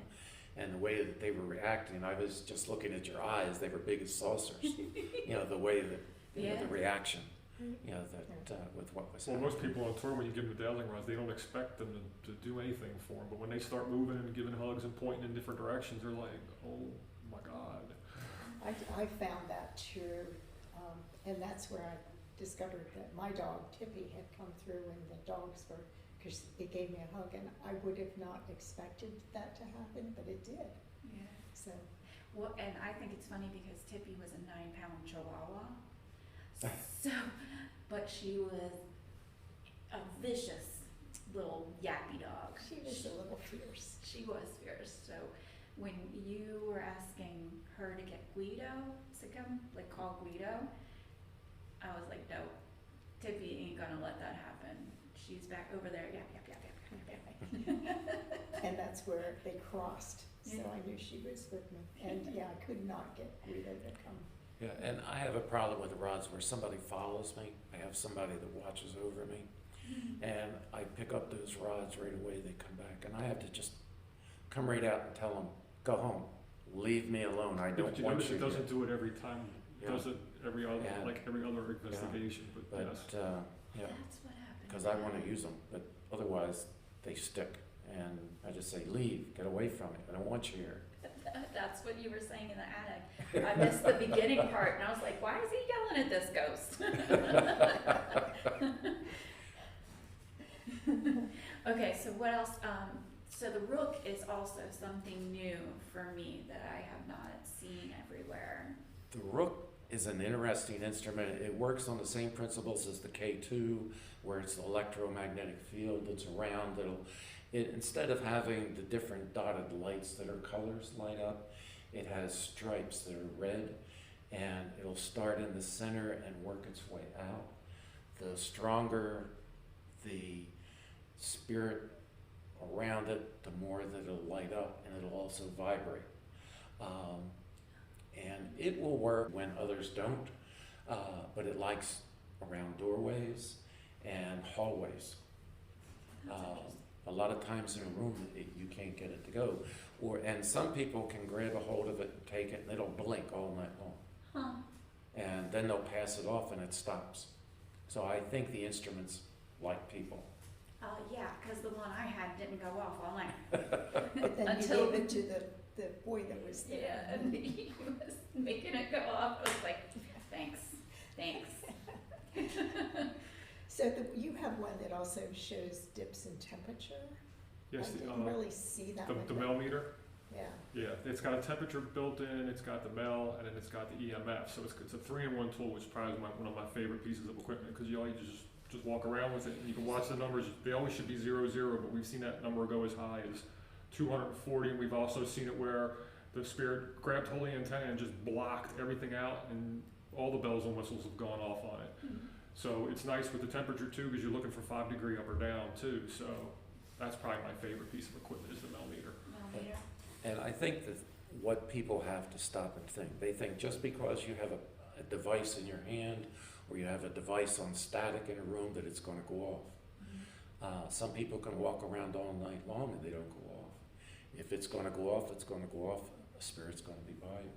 and the way that they were reacting, I was just looking at your eyes. They were big as saucers. The way that the reaction. With what was Well, happening. most people on tour, when you give them the dowsing rods, they don't expect them to do anything for them. But when they start moving and giving hugs and pointing in different directions, they're like, "Oh my God." I found that too, and that's where I discovered that my dog Tippy had come through, and the dogs were, because it gave me a hug, and I would have not expected that to happen, but it did. Yeah. So Well, and I think it's funny because Tippy was a 9-pound Chihuahua. So, but she was a vicious little yappy dog. She was a little fierce. She was fierce. So when you were asking her to get Guido to come, like call Guido, I was like, no, Tippy ain't gonna let that happen. She's back over there, yap, yap, yap, yap, yap, yap. And that's where they crossed, so Yeah. I knew she was with me. And yeah, I could not get Guido to come. Yeah, and I have a problem with the rods where somebody follows me. I have somebody that watches over me, and I pick up those rods right away. They come back, and I have to just come right out and tell them, "Go home, leave me alone. I Yeah, don't but you want notice you it here." doesn't do it every time. It Yeah. does it every other, Yeah. like every other investigation, but But yes. yeah, That's what happened. because I want to use them, but otherwise they stick, and I just say, "Leave, get away from me. I don't want you here." That's what you were saying in the attic. I missed the beginning part, and I was like, why is he yelling at this ghost? Okay, so what else? So the rook is also something new for me that I have not seen everywhere. The rook is an interesting instrument. It works on the same principles as the K2, where it's the electromagnetic field that's around. Instead of having the different dotted lights that are colors light up, it has stripes that are red, and it'll start in the center and work its way out. The stronger the spirit around it, the more that it'll light up, and it'll also vibrate. And it will work when others don't, but it likes around doorways and hallways. That's interesting. A lot of times in a room, you can't get it to go. And some people can grab a hold of it and take it, and it'll blink all night long. Huh. And then they'll pass it off, and it stops. So I think the instruments like people. Yeah, because the one I had didn't go off all night. But then Until- you gave it to the boy that was there. Yeah, and he was making it go off. I was like, thanks. So you have one that also shows dips in temperature? Yes, I didn't really see that one. the Mel meter. Yeah. Yeah, it's got a temperature built in, it's got the Mel, and then it's got the EMF. So it's a 3-in-1 tool, which is probably one of my favorite pieces of equipment, because you just walk around with it and you can watch the numbers. They always should be 0, 0, but we've seen that number go as high as 240. And we've also seen it where the spirit grabbed hold of the antenna and just blocked everything out, and all the bells and whistles have gone off on it. Mm-hmm. So it's nice with the temperature too, because you're looking for 5-degree up or down too. So that's probably my favorite piece of equipment is the Mel meter. Millimeter. And I think that what people have to stop and think, they think just because you have a device in your hand or you have a device on static in a room that it's going to go off. Some people can walk around all night long and they don't go off. If it's going to go off, it's going to go off. A spirit's going to be by you.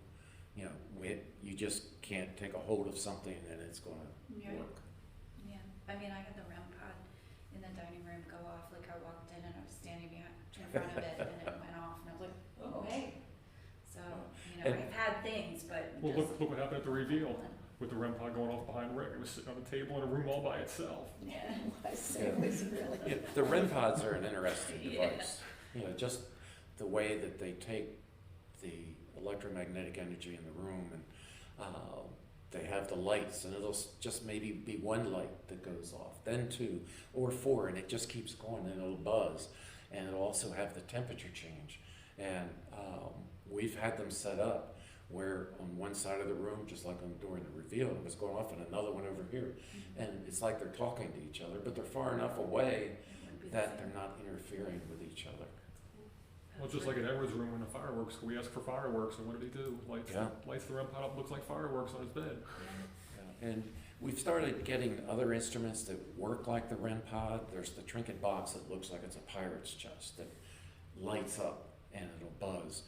You know, you just can't take a hold of something and it's going to Yeah. work. Yeah, I mean, I had the REM pod in the dining room go off, like I walked in and I was standing in front of it and it went off and I was like, oh, hey. So, you know, And- I've had things, but Well, just. look what happened at the reveal with the REM pod going off behind Rick. It was sitting on the table in a room all by itself. Yeah. It was really. Yeah, the REM pods are an interesting Yeah. device. You know, just the way that they take the electromagnetic energy in the room and they have the lights, and it'll just maybe be one light that goes off, then 2 or 4, and it just keeps going, and it'll buzz, and it'll also have the temperature change. And we've had them set up where on one side of the room, just like during the reveal, it was going off, and another one over here, and it's like they're talking to each other, but they're far enough away that they're not interfering with each other. Well, just like in Edward's room when the fireworks, we asked for fireworks, and what did he do? Lights the REM pod up, looks like fireworks on his bed. Yeah. And we've started getting other instruments that work like the REM pod. There's the trinket box that looks like it's a pirate's chest that lights up and it'll buzz.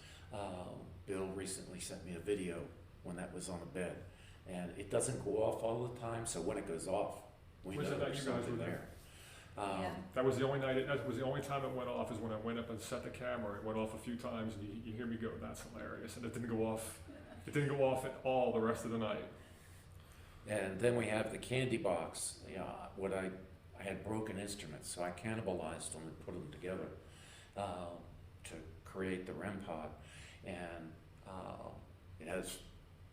Bill recently sent me a video when that was on the bed, and it doesn't go off all the time, so when it goes off, we Was know that night there's you guys something were there? there. Yeah. That was the only night. That was the only time it went off. Is when I went up and set the camera. It went off a few times, and you hear me go, "That's hilarious!" And it didn't go off. It didn't go off at all the rest of the night. And then we have the candy box. You know, I had broken instruments, so I cannibalized them and put them together to create the REM pod. And it has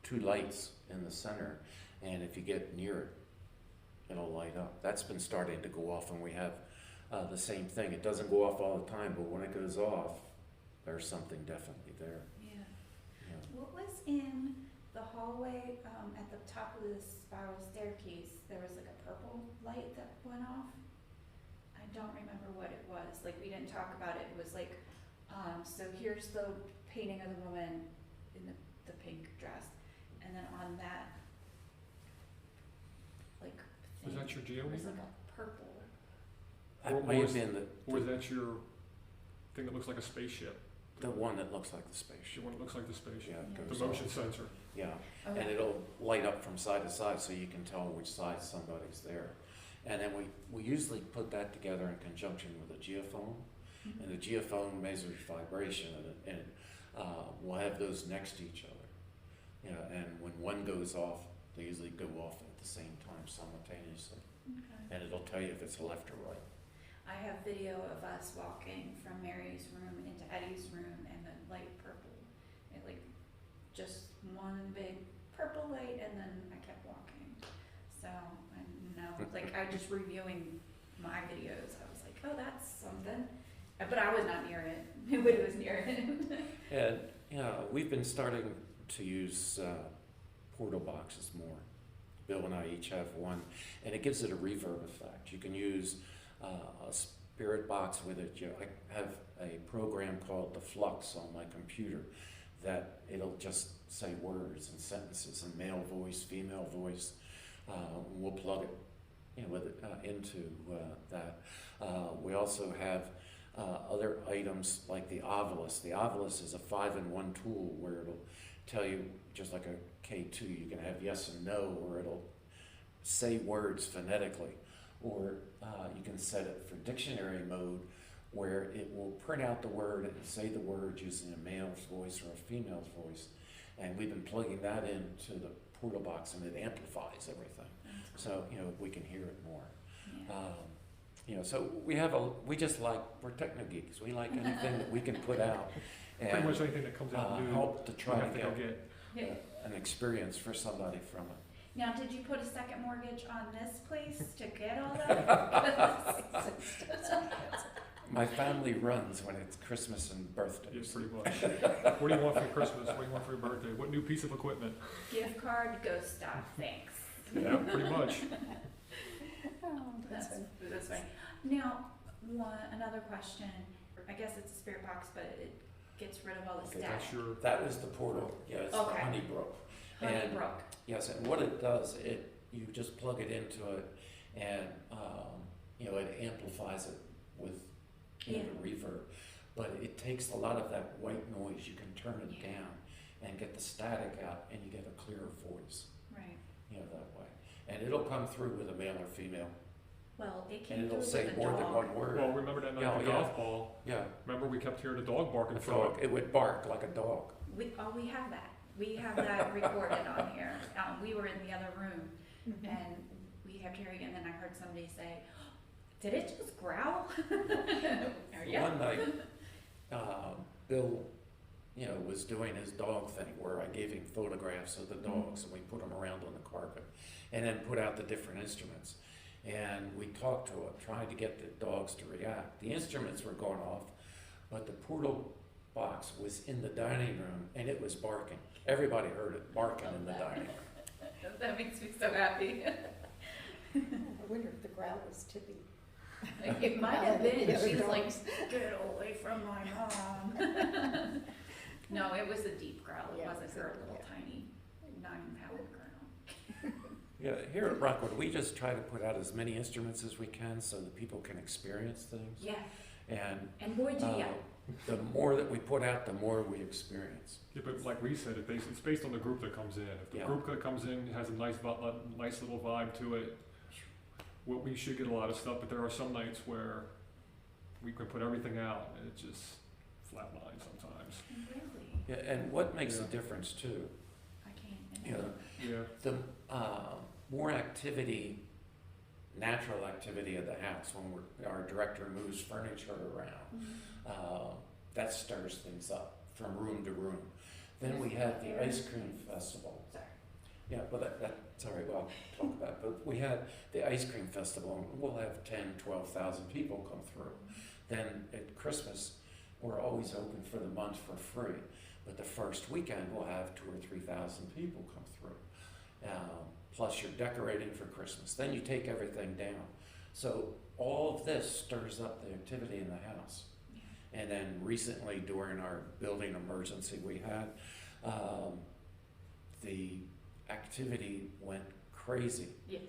2 lights in the center, and if you get near it, it'll light up. That's been starting to go off, and we have the same thing. It doesn't go off all the time, but when it goes off, there's something definitely there. Yeah. Yeah. What was in the hallway at the top of the spiral staircase? There was like a purple light that went off. I don't remember what it was. Like, we didn't talk about it. It was like, so here's the painting of the woman in the pink dress, and then on that, like, Was thing, that your there was geometer? like a purple. Or That may have was- been Or is that your thing that looks like a spaceship? the one that looks like the The spaceship. one that looks like the spaceship? Yeah, it Yeah. The goes motion off. sensor. Yeah, Okay. and it'll light up from side to side so you can tell which side somebody's there. And then we usually put that together in conjunction with a geophone. Mhm. And the geophone measures vibration, and we'll have those next to each other. You know, and when one goes off, they usually go off at the same time simultaneously. Okay. And it'll tell you if it's left or right. I have video of us walking from Mary's room into Eddie's room, and the light purple. It like just one big purple light, and then I kept walking. So I know, like, I just reviewing my videos, I was like, oh, that's something. But I was not near it. Nobody was near it. And, you know, we've been starting to use portal boxes more. Bill and I each have one, and it gives it a reverb effect. You can use a spirit box with it. I have a program called the Flux on my computer that it'll just say words and sentences in male voice, female voice. We'll plug it, you know, with it, into that. We also have other items like the Loveless. The Loveless is a 5-in-1 tool where it'll tell you, just like a K2, you can have yes and no, or it'll say words phonetically, or you can set it for dictionary mode where it will print out the word and say the word using a male's voice or a female's voice. And we've been plugging that into the portal box, and it amplifies everything. So, you know, we can hear it more. Yeah. You know, so we're techno geeks. We like anything that we can put out Pretty and much anything that comes out new, help to we try have to to go get get. an experience for somebody from it. Now, did you put a second mortgage on this place to get all that? My family runs when it's Christmas and Yeah, birthdays. pretty much. What do you want for Christmas? What do you want for your birthday? What new piece of equipment? Gift card, go stop, thanks. Yeah, pretty much. Oh, That's, that's that's fine. Now, another question, I guess it's a spirit box, but it gets rid of all the Okay, static. That's your, That was the portal. Yeah, it's the Okay. Honeybrook. Honeybrook. Yes, and what it does, you just plug it into it, and you know, it amplifies it with, you know, the reverb. But it takes a lot of that white noise. You can turn it Yeah. down and get the static out, and you get a clearer voice. Right. You know, that way. And it'll come through with a male or female, Well, it and came through it'll with say a more than dog. one word. well, remember that night Yeah, at the yeah. golf ball? Yeah, Remember we kept hearing a dog barking a through dog. it? It would bark like a dog. We have that. We have that recorded on here. We were in the other room, Mhm. and we kept hearing it, and then I heard somebody say, did it just growl? Yeah. One night, Bill, you know, was doing his dog thing where I gave him photographs of the dogs and we put them around on the carpet and then put out the different instruments. And we talked to him, tried to get the dogs to react. The instruments were going off, but the portal box was in the dining room and it was barking. Everybody heard it barking in the dining room. That makes me so happy. I wonder if the growl was Tippy. It might have been. Yeah, She's dogs. like, get away from my mom. No, it was a deep growl. It Yeah, wasn't it was her a- little yeah. tiny 9-pound growl. Yeah, here at Rockwood, we just try to put out as many instruments as we can so that people can experience things. Yeah, And and boy, do ya. the more that we put out, the more we experience. Yeah, but like we said, it's based on the group that comes in. If the Yeah. group that comes in has a nice little vibe to it, we should get a lot of stuff, but there are some nights where we can put everything out and it just flatlines sometimes. Really? Yeah, and what makes the Yeah. difference too, I can't. you know, Yeah, the more activity, natural activity of the house, when our director moves furniture around, Mhm. that stirs things up from room to room. Then we have the ice cream festival, Sorry. Yeah, well, that's all right, well, I'll talk about it. But we had the ice cream festival, and we'll have 10, 12,000 people come through. Then at Christmas, we're always open for the month for free. But the first weekend, we'll have 2,000 or 3,000 people come through. Plus you're decorating for Christmas. Then you take everything down. So all of this stirs up the activity in the house. And then recently during our building emergency we had, the activity went crazy Yes.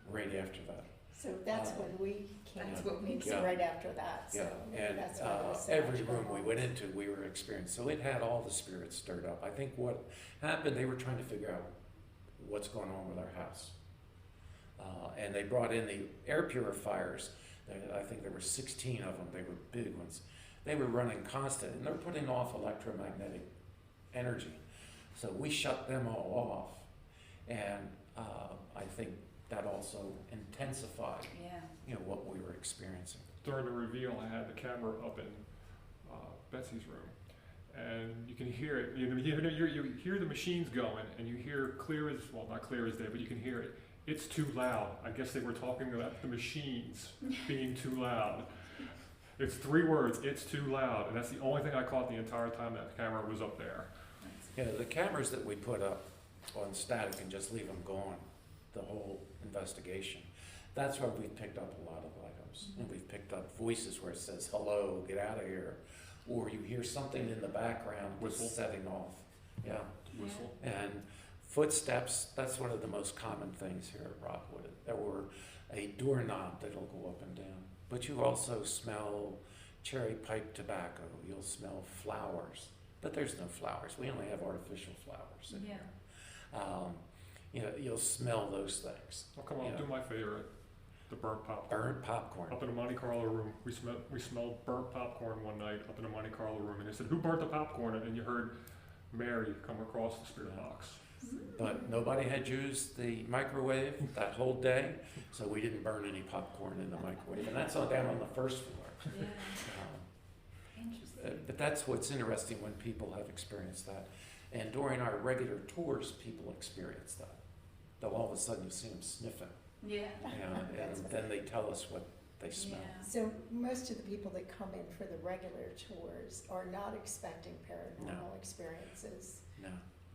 right after that. So that's when we came, That's what we it's Yeah. right after that, so Yeah, and that's why there's so every much room going we on. went into, we were experiencing. So it had all the spirits stirred up. I think what happened, they were trying to figure out what's going on with our house. And they brought in the air purifiers. I think there were 16 of them. They were big ones. They were running constant, and they're putting off electromagnetic energy. So we shut them all off. And I think that also intensified, Yeah. what we were experiencing. During the reveal, I had the camera up in Betsy's room, and you can hear it. You hear the machines going, and you hear clear as, well, not clear as day, but you can hear it. It's too loud. I guess they were talking about the machines being too loud. It's 3 words, it's too loud, and that's the only thing I caught the entire time that camera was up there. Yeah, the cameras that we put up on static and just leave them going, the whole investigation, that's where we've picked up a lot of items. And we've picked up voices where it says, hello, get out of here. Or you hear something in the background Whistle. setting off. Yeah. Whistle. And footsteps, that's one of the most common things here at Rockwood. Or a doorknob that'll go up and down. But you also smell cherry pipe tobacco. You'll smell flowers. But there's no flowers. We only have artificial flowers in Yeah. here. You'll smell those things. Oh, come on, Yeah. do my favorite, the burnt popcorn. Burnt popcorn. Up in the Monte Carlo room, we smelled burnt popcorn one night up in the Monte Carlo room, and they said, "Who burnt the popcorn?" And you heard Mary come across the spirit box. But nobody had used the microwave that whole day, so we didn't burn any popcorn in the microwave. And that's all down on the first floor. Yeah. Um, Interesting. But that's what's interesting when people have experienced that. And during our regular tours, people experience that. They'll all of a sudden you see them sniffing, Yeah. and then they tell us what they smell. Yeah. So most of the people that come in for the regular tours are not expecting paranormal experiences. No.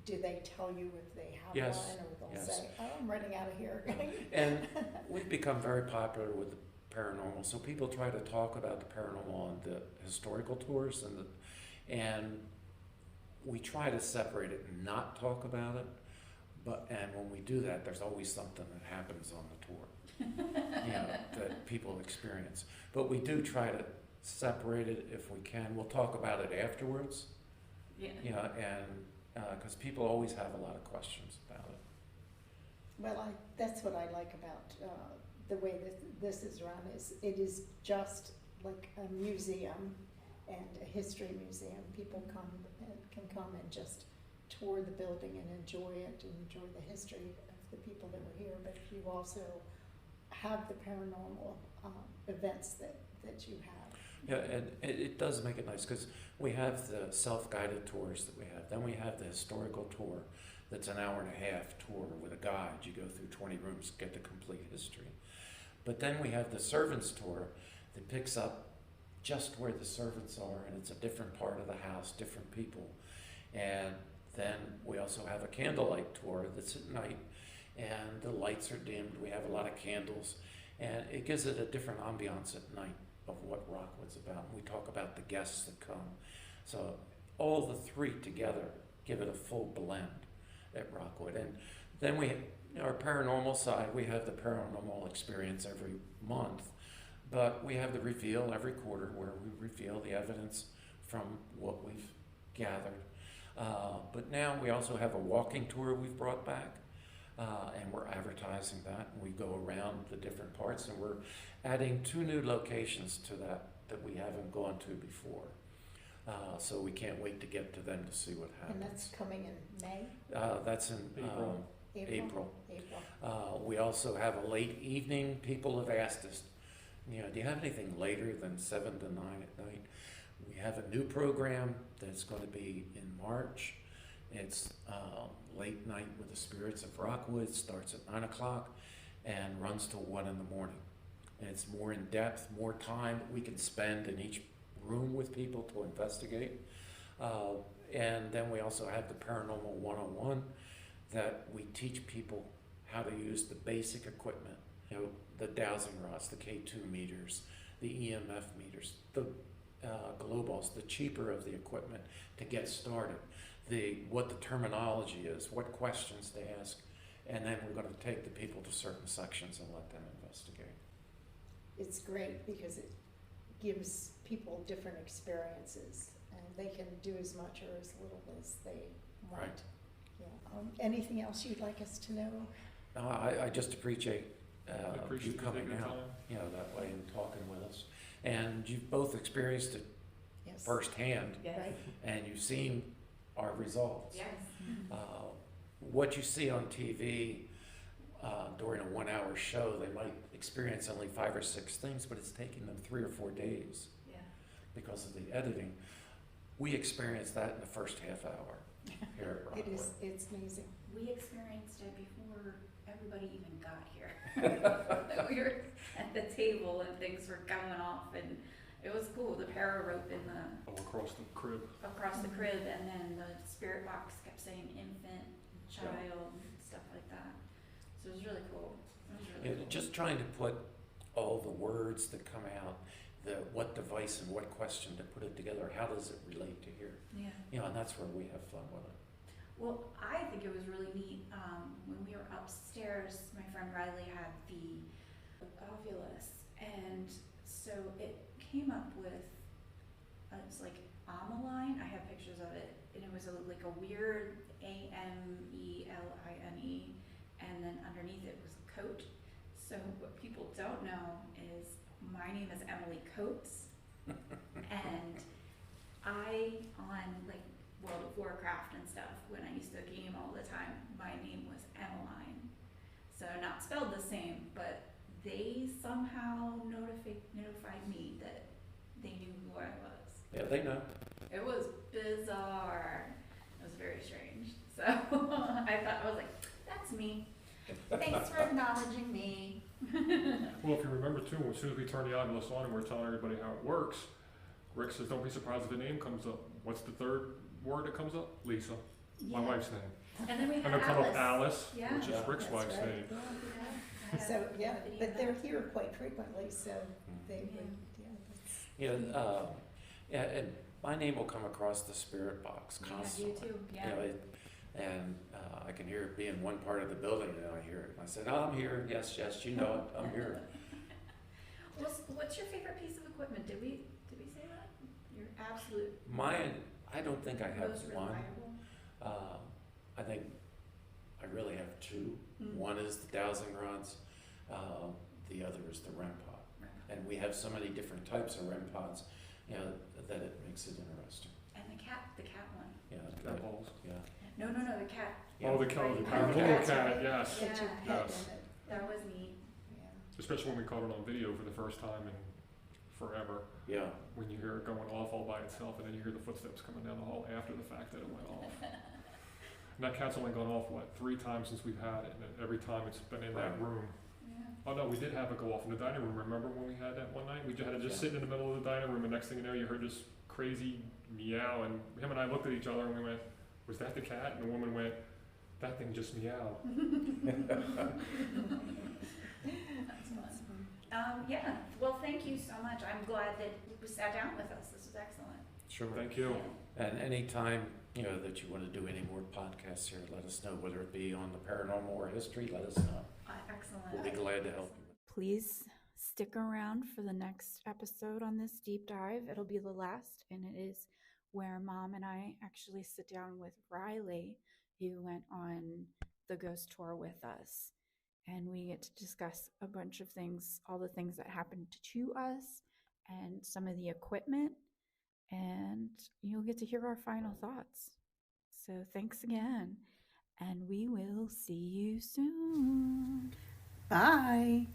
Do they tell you if they have Yes, one, or they'll yes. say, "Oh, I'm running out of here"? And we've become very popular with the paranormal, so people try to talk about the paranormal on the historical tours, and we try to separate it and not talk about it. And when we do that, there's always something that happens on the tour, that people experience. But we do try to separate it if we can. We'll talk about it afterwards, Yeah. and because people always have a lot of questions about it. Well, that's what I like about the way that this is run. Is it is just like a museum and a history museum. People can come and just tour the building and enjoy it and enjoy the history of the people that were here. But you also have the paranormal events that you have. Yeah, and it does make it nice because we have the self-guided tours that we have. Then we have the historical tour that's an hour and a half tour with a guide. You go through 20 rooms, get the complete history. But then we have the servants tour that picks up just where the servants are, and it's a different part of the house, different people. And then we also have a candlelight tour that's at night, and the lights are dimmed. We have a lot of candles, and it gives it a different ambiance at night of what Rockwood's about. We talk about the guests that come. So all the three together give it a full blend at Rockwood. And then our paranormal side, we have the paranormal experience every month, but we have the reveal every quarter where we reveal the evidence from what we've gathered. But now we also have a walking tour we've brought back, and we're advertising that. We go around the different parts, and we're adding 2 new locations to that we haven't gone to before. So we can't wait to get to them to see what happens. And that's coming in May? That's in April. April. April. We also have a late evening. People have asked us, do you have anything later than 7 to 9 at night? We have a new program that's going to be in March, It's late night with the spirits of Rockwood, starts at 9 o'clock and runs till 1 in the morning. And it's more in depth, more time that we can spend in each room with people to investigate. And then we also have the Paranormal 101 that we teach people how to use the basic equipment, the dowsing rods, the K2 meters, the EMF meters, the glow balls, the cheaper of the equipment to get started, what the terminology is, what questions to ask, and then we're going to take the people to certain sections and let them investigate. It's great because it gives people different experiences, and they can do as much or as little as they want. Right. Yeah. Anything else you'd like us to know? I just appreciate you coming taking out, time. that way and talking with us. And you've both experienced it Yes. firsthand, Yes. Right. and you've seen our results. Yes. What you see on TV during a 1 hour show, they might experience only 5 or 6 things, but it's taking them 3 or 4 days Yeah. because of the editing. We experienced that in the first half hour here at Rockwood. It's amazing. We experienced it before everybody even got here. We were at the table and things were going off, and it was cool. The para rope in the Across the crib. crib, and then the spirit box kept saying infant, child, stuff like that. So it was really cool. It was really cool. Just trying to put all the words that come out, what device and what question to put it together, how does it relate to here? Yeah. And that's where we have fun with it. Well, I think it was really neat. When we were upstairs, my friend Riley had the Loveless, and so it came up with, it's like Ameline. I have pictures of it, and it was like a weird Ameline, and then underneath it was a coat. So what people don't know is my name is Emily Coates, and I, on like World of Warcraft and stuff, when I used to game all the time, my name was Emmeline. So not spelled the same, but they somehow notified me that they knew who I was. Yeah, they know. It was bizarre. It was very strange. So I was like, that's me. Thanks for acknowledging me. Well, if you remember too, as soon as we turn the Oculus on and we're telling everybody how it works, Rick says, don't be surprised if the name comes up. What's the third word that comes up? Lisa, my Yeah. wife's name. And then we And had it'll come up Alice. Alice, Yeah. which is Yeah. Rick's That's wife's right. name. Yeah. I had So, a yeah, video but of they're that. here quite frequently, so they Yeah. would, that's. And my name will come across the spirit box Yeah, constantly. you too. Yeah. And I can hear it being one part of the building, and I hear it. And I said, oh, I'm here. Yes, you know it. I'm here. What's your favorite piece of equipment? Did we say that? Your absolute Mine, I don't think I have most one. reliable? I think I really have 2. Mm. One is the dowsing rods. The other is the REM pod. Right. And we have so many different types of REM pods, that it makes it interesting. And the cat one. Yeah, Cat balls. yeah. No, the cat. Oh, the cat, the Right. paranormal That's cat, right. yes. Get your Yeah. head Yes. in it. That was neat. Yeah. Especially when we caught it on video for the first time in forever. Yeah. When you hear it going off all by itself, and then you hear the footsteps coming down the hall after the fact that it went off. And that cat's only gone off, 3 times since we've had it, and every time it's been in that Right. room. Yeah. Oh no, we did have it go off in the dining room. Remember when we had that one night? We had it just Yeah. sitting in the middle of the dining room, and next thing you know, you heard this crazy meow, and him and I looked at each other and we went, "Was that the cat?" And the woman went, "That thing just meowed." That's fun. Yeah. Well, thank you so much. I'm glad that you sat down with us. This was excellent. Sure. Thank you. And anytime, that you want to do any more podcasts here, let us know, whether it be on the paranormal or history, let us know. Excellent. We'll be glad to help you. Please stick around for the next episode on this deep dive. It'll be the last, and it is where Mom and I actually sit down with Riley, who went on the ghost tour with us. And we get to discuss a bunch of things, all the things that happened to us, and some of the equipment. And you'll get to hear our final thoughts. So thanks again, and we will see you soon. Bye.